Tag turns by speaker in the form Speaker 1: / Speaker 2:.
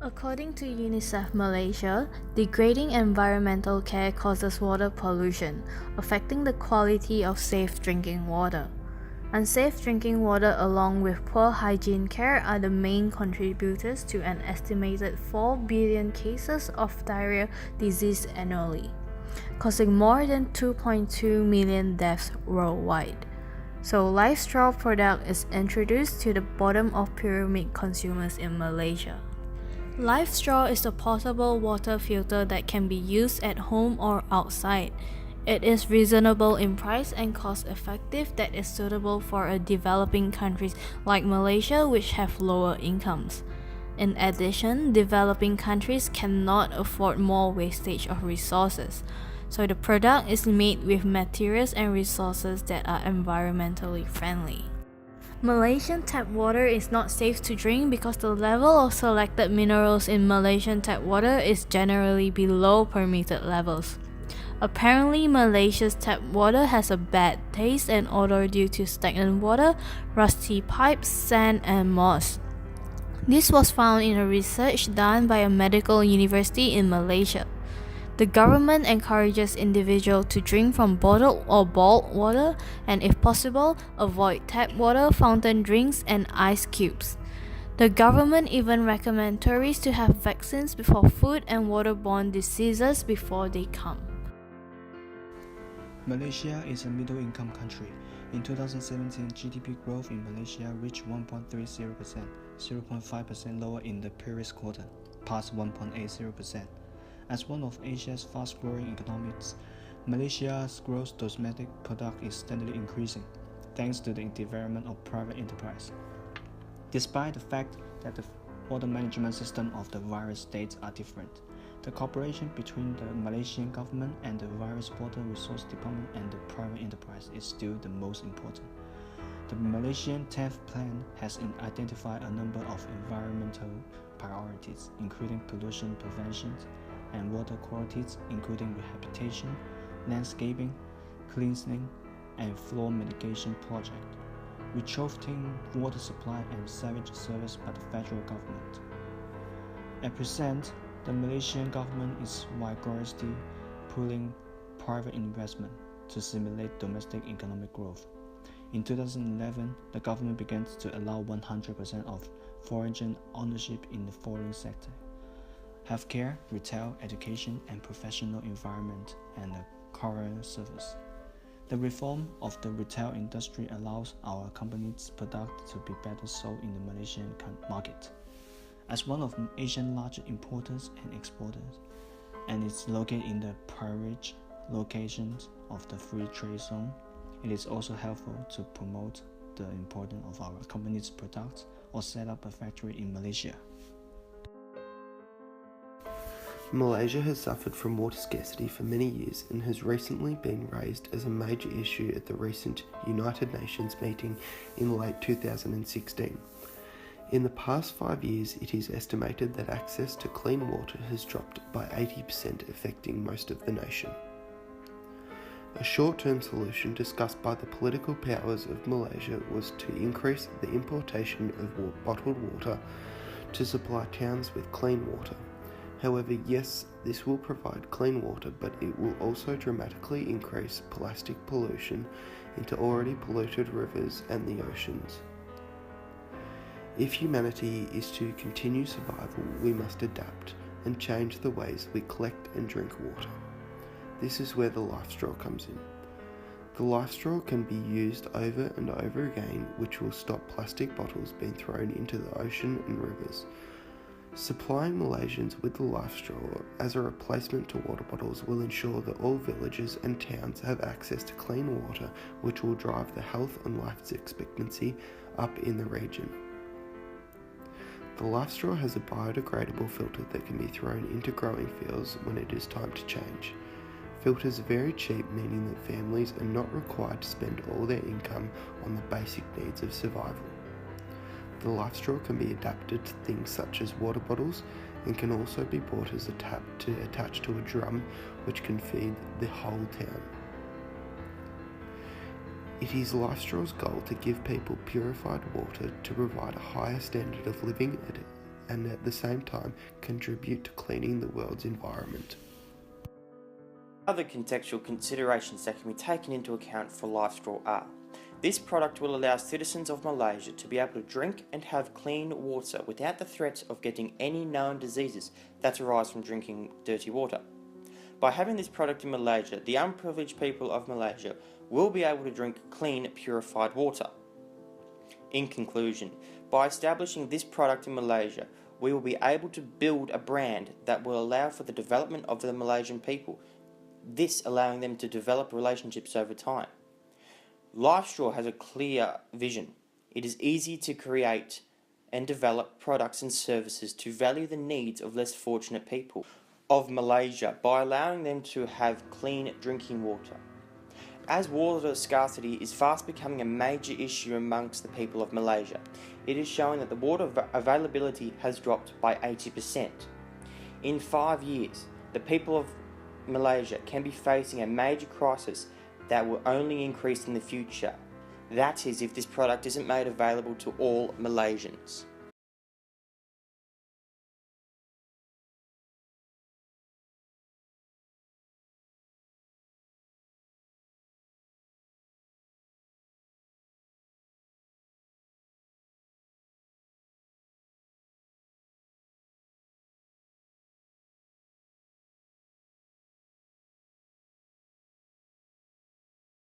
Speaker 1: According to UNICEF Malaysia, degrading environmental care causes water pollution, affecting the quality of safe drinking water. Unsafe drinking water along with poor hygiene care are the main contributors to an estimated 4 billion cases of diarrhea disease annually, causing more than 2.2 million deaths worldwide. So LifeStraw product is introduced to the bottom of pyramid consumers in Malaysia. LifeStraw is a portable water filter that can be used at home or outside. It is reasonable in price and cost effective that is suitable for a developing countries like Malaysia which have lower incomes. In addition, developing countries cannot afford more wastage of resources. So the product is made with materials and resources that are environmentally friendly. Malaysian tap water is not safe to drink because the level of selected minerals in Malaysian tap water is generally below permitted levels. Apparently, Malaysia's tap water has a bad taste and odor due to stagnant water, rusty pipes, sand, and moss. This was found in a research done by a medical university in Malaysia. The government encourages individuals to drink from bottled or boiled water and, if possible, avoid tap water, fountain drinks, and ice cubes. The government even recommends tourists to have vaccines before food and waterborne diseases before they come.
Speaker 2: Malaysia is a middle-income country. In 2017, GDP growth in Malaysia reached 1.30%, 0.5% lower in the previous quarter, past 1.80%. As one of Asia's fast-growing economies, Malaysia's gross domestic product is steadily increasing, thanks to the development of private enterprise. Despite the fact that the water management system of the various states are different, the cooperation between the Malaysian government and the various water resource department and the private enterprise is still the most important. The Malaysian 10th Plan has identified a number of environmental priorities, including pollution prevention and water qualities, including rehabilitation, landscaping, cleansing, and flood mitigation project, retrofitting water supply and sewage service by the federal government. At present, the Malaysian government is vigorously pulling private investment to stimulate domestic economic growth. In 2011, the government began to allow 100% of foreign ownership in the foreign sector: healthcare, retail, education, and professional environment, and the courier service. The reform of the retail industry allows our company's product to be better sold in the Malaysian market. As one of Asia's largest importers and exporters, and is located in the privileged locations of the free trade zone, it is also helpful to promote the importance of our company's products or set up a factory in Malaysia.
Speaker 3: Malaysia has suffered from water scarcity for many years and has recently been raised as a major issue at the recent United Nations meeting in late 2016. In the past 5 years, it is estimated that access to clean water has dropped by 80%, affecting most of the nation. A short-term solution discussed by the political powers of Malaysia was to increase the importation of bottled water to supply towns with clean water. However, yes, this will provide clean water, but it will also dramatically increase plastic pollution into already polluted rivers and the oceans. If humanity is to continue survival, we must adapt and change the ways we collect and drink water. This is where the LifeStraw comes in. The LifeStraw can be used over and over again, which will stop plastic bottles being thrown into the ocean and rivers. Supplying Malaysians with the LifeStraw as a replacement to water bottles will ensure that all villages and towns have access to clean water, which will drive the health and life expectancy up in the region. The LifeStraw has a biodegradable filter that can be thrown into growing fields when it is time to change. Filters are very cheap, meaning that families are not required to spend all their income on the basic needs of survival. The LifeStraw can be adapted to things such as water bottles and can also be bought as a tap to attach to a drum, which can feed the whole town. It is LifeStraw's goal to give people purified water to provide a higher standard of living and at the same time contribute to cleaning the world's environment.
Speaker 4: Other contextual considerations that can be taken into account for LifeStraw are: this product will allow citizens of Malaysia to be able to drink and have clean water without the threat of getting any known diseases that arise from drinking dirty water. By having this product in Malaysia, the unprivileged people of Malaysia will be able to drink clean, purified water. In conclusion, by establishing this product in Malaysia, we will be able to build a brand that will allow for the development of the Malaysian people, this allowing them to develop relationships over time. LifeStraw has a clear vision. It is easy to create and develop products and services to value the needs of less fortunate people of Malaysia by allowing them to have clean drinking water. As water scarcity is fast becoming a major issue amongst the people of Malaysia, it is showing that the water availability has dropped by 80%. In 5 years, the people of Malaysia can be facing a major crisis that will only increase in the future. That is, if this product isn't made available to all Malaysians.